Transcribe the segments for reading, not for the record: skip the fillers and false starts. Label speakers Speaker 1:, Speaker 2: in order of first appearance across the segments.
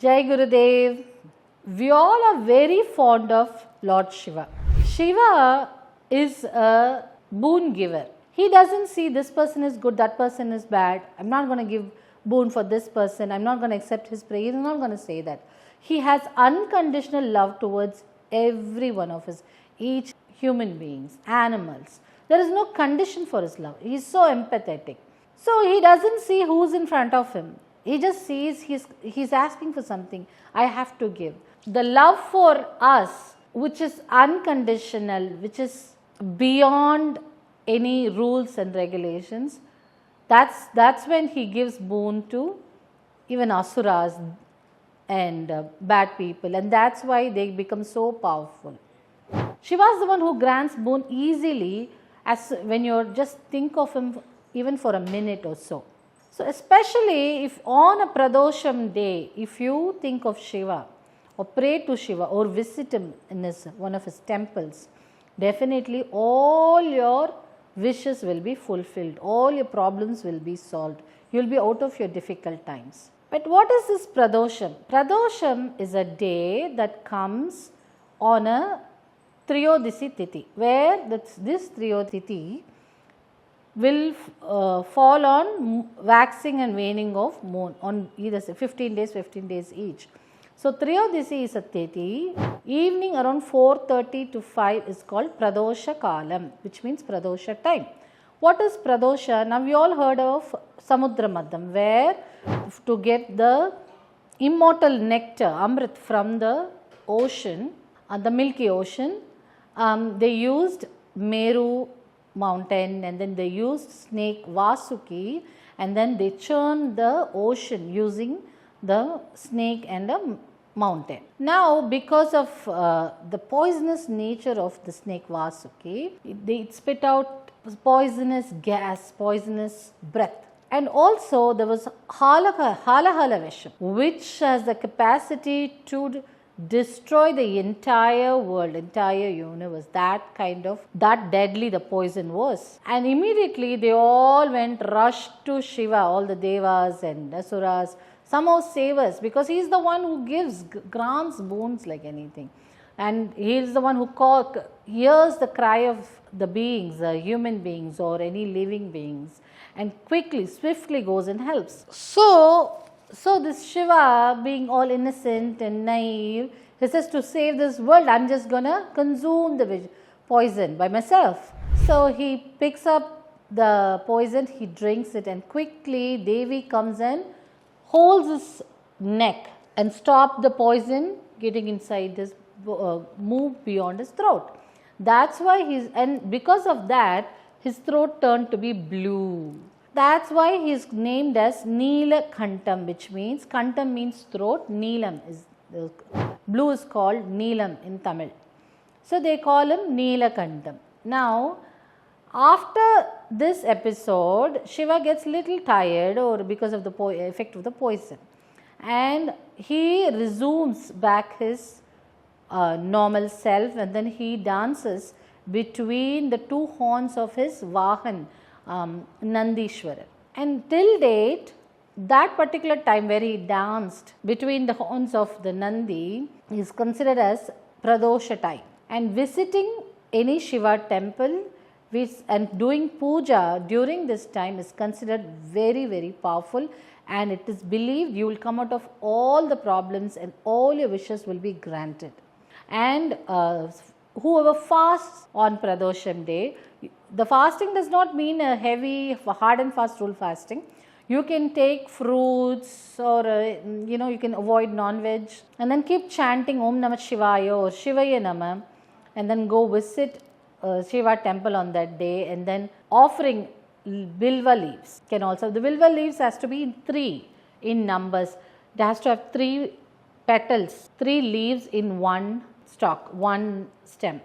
Speaker 1: Jai Gurudev. We all are very fond of Lord Shiva. Shiva is a boon giver. He doesn't see this person is good, that person is bad. I'm not going to give boon for this person. I'm not going to accept his praise. I'm not going to say that. He has unconditional love towards every one of us, each human beings, animals. There is no condition for his love. He is so empathetic. So he doesn't see who's in front of him. He just sees he's asking for something. I have to give. The love for us, which is unconditional, which is beyond any rules and regulations, that's when he gives boon to even asuras and bad people, and that's why they become so powerful. Shiva is the one who grants boon easily, as when you just think of him even for a minute or so. So especially if on a Pradosham day, if you think of Shiva or pray to Shiva or visit him in one of his temples, definitely all your wishes will be fulfilled, all your problems will be solved, you will be out of your difficult times. But what is this Pradosham? Pradosham is a day that comes on a Triyodasi Tithi, where this Triyodasi will fall on waxing and waning of moon on either 15 days each. So Triyodasi is a Tithi. Evening around 4:30 to 5 is called Pradosha Kalam, which means Pradosha time. What is Pradosha? Now we all heard of Samudra Madham, where to get the immortal nectar, Amrit, from the ocean, the Milky Ocean, they used Meru mountain, and then they used snake Vasuki, and then they churned the ocean using the snake and a mountain. Now because of the poisonous nature of the snake Vasuki, it spit out poisonous gas, poisonous breath. And also there was Halahala Visham, which has the capacity to destroy the entire world, entire universe. That deadly the poison was. And immediately they all rushed to Shiva, all the devas and asuras, somehow save us, because he is the one who grants boons like anything. And he is the one who hears the cry of the beings, human beings or any living beings, and quickly, swiftly goes and helps. So this Shiva, being all innocent and naive, he says, to save this world, I'm just going to consume the poison by myself. So he picks up the poison, he drinks it, and quickly Devi comes and holds his neck and stop the poison getting inside his, move beyond his throat. That's why and because of that, his throat turned to be blue. That's why he is named as Neelakantha, which means, Kantam means throat, Neelam is, blue is called Neelam in Tamil. So they call him Neelakantha. Now, after this episode, Shiva gets little tired, or because of the effect of the poison, and he resumes back his normal self, and then he dances between the two horns of his Vahan, Nandishwara. And till date, that particular time where he danced between the horns of the Nandi is considered as Pradosha time. And visiting any Shiva temple and doing puja during this time is considered very, very powerful, and it is believed you will come out of all the problems and all your wishes will be granted. And whoever fasts on Pradosham day, the fasting does not mean a heavy, hard and fast rule fasting. You can take fruits, or you can avoid non-veg, and then keep chanting Om Namah Shivaya or Shivaya Namah, and then go visit Shiva temple on that day, and then offering Bilva leaves. The Bilva leaves has to be 3 in numbers. It has to have 3 petals, 3 leaves in one stalk, one stem.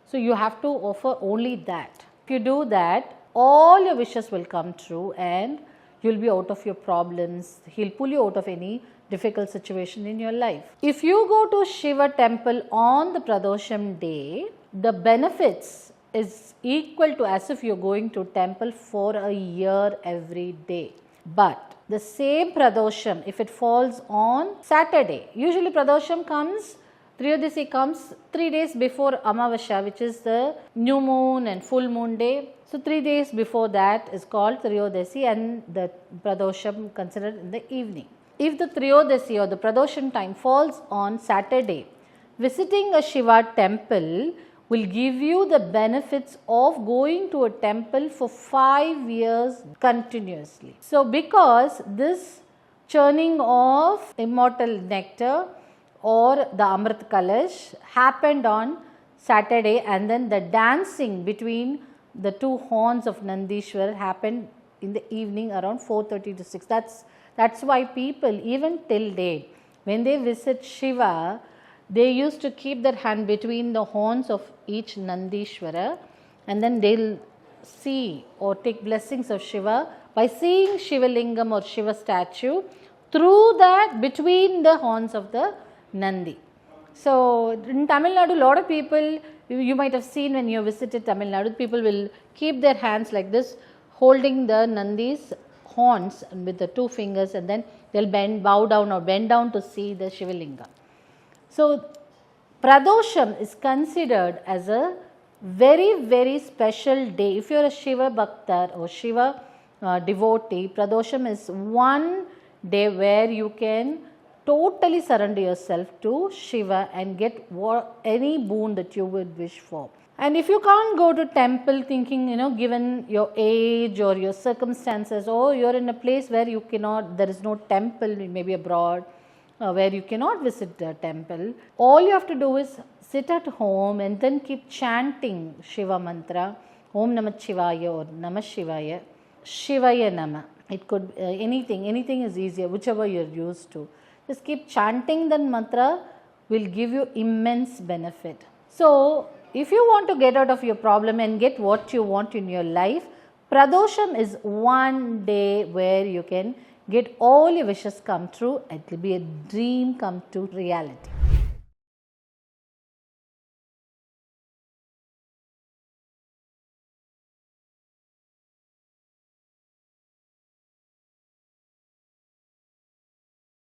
Speaker 1: So you have to offer only that. If you do that, all your wishes will come true and you will be out of your problems. He will pull you out of any difficult situation in your life. If you go to Shiva temple on the Pradosham day, the benefits is equal to as if you are going to temple for a year every day. But the same Pradosham, if it falls on Saturday, usually Pradosham comes, Triyodasi comes 3 days before Amavasya, which is the new moon and full moon day. So 3 days before that is called Triyodasi, and the Pradosham considered in the evening. If the Triyodasi or the Pradosham time falls on Saturday, visiting a Shiva temple will give you the benefits of going to a temple for 5 years continuously. So because this churning of immortal nectar or the Amrit Kalash happened on Saturday, and then the dancing between the two horns of Nandishwar happened in the evening around 4:30 to 6. That's why people even till date, when they visit Shiva, they used to keep their hand between the horns of each Nandishwara, and then they'll see or take blessings of Shiva by seeing Shiva Lingam or Shiva statue through that between the horns of the Nandi. So in Tamil Nadu, a lot of people, you might have seen when you visited Tamil Nadu, people will keep their hands like this, holding the Nandi's horns with the 2 fingers, and then they'll bow down or bend down to see the Shiva Lingam. So Pradosham is considered as a very, very special day. If you are a Shiva Bhakta or Shiva devotee, Pradosham is one day where you can totally surrender yourself to Shiva and get any boon that you would wish for. And if you can't go to temple thinking, given your age or your circumstances, or you're in a place where you cannot, there is no temple, maybe abroad, where you cannot visit the temple, all you have to do is sit at home and then keep chanting Shiva mantra, Om Namah Shivaya or Namah Shivaya, Shivaya Nama. It could anything is easier, whichever you're used to. Just keep chanting that mantra, will give you immense benefit. So if you want to get out of your problem and get what you want in your life, Pradosham is one day where you can get all your wishes come true. It will be a dream come to reality.